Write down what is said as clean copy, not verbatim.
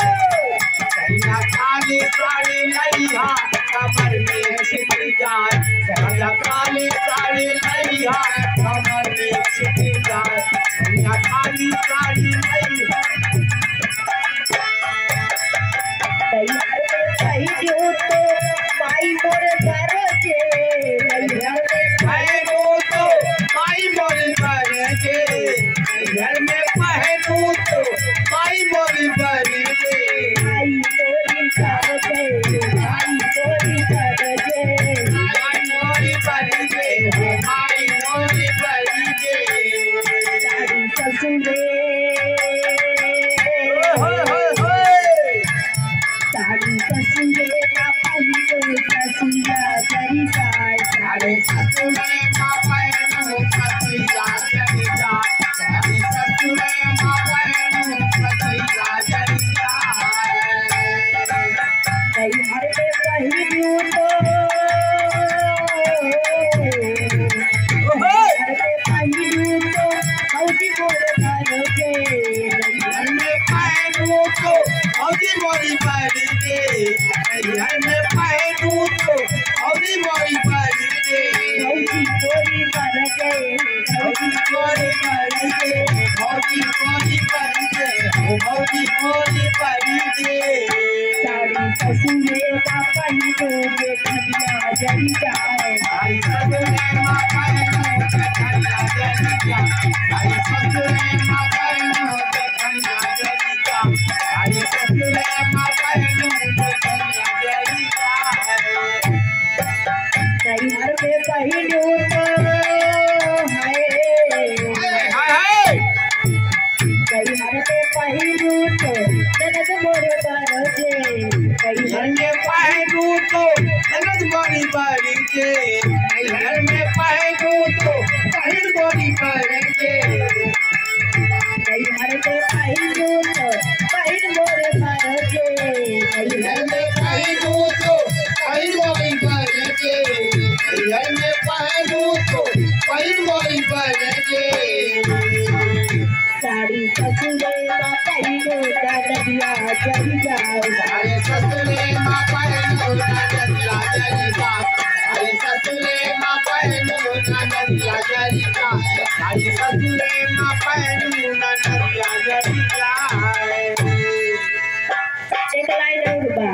सैया काली साड़ी लैया कमर में छिप जाए सैया काली साड़ी लैया कमर में छिप जाए सैया काली साड़ी लैया कही जो तो माई मोर घर के नैहर में पहनू तो माई मोरी बने के घर में पहनू तो माई मोरी बने के आई तोरी घर के आई तोरी घर के माई मोरी बने के माई मोरी बने के साड़ी ससुरे साड़ी ससुरे ना पहनो ससुरा जरी जाए सारे ससुरे माँ पहनू ससुरा जरी जाए सारे ससुरे माँ पहनू ससुरा जरी जाए नैहर में पहनू तो नैहर में पहनू तो हौजी मोर घर के घर में पहनू तो हौजी मोरी बनी के घर में पहनू तो हौजी मोरी बनी के हौजी मोरी घर के हौजी मोरी बनी के हौजी मोरी बनी के हौजी मोरी बनी के साड़ी ससुरे ना पहनो जे खनिया जरी जाए आई ससुरे माँ पहनू खनिया जरी जाए आई ससुरे माँ पहनू खनिया जरी जाए आई ससुरे माँ पहनू खनिया जरी जाए नैहर में पहनू तो है नैहर में पहनू तो ननद मोर घर के घर में पहनू तो ननद मोरी बनी के घर में पहनू तो बहन मोरी बनी के नैहर में पहनू तो बहन मोर घर के घर में पहनू तो बहन मोरी बनी के घर में पहनू तो बहन मोरी बनी के साड़ी ससुरे ना पहनो नदिया जरी जाए सारे ससुरे माँ पहनू नदिया जरी जाए सारे ससुरे माँ पहनू नदिया जरी जाए सारे ससुरे माँ पहनू नदिया जरी जाए एक लाइन और बा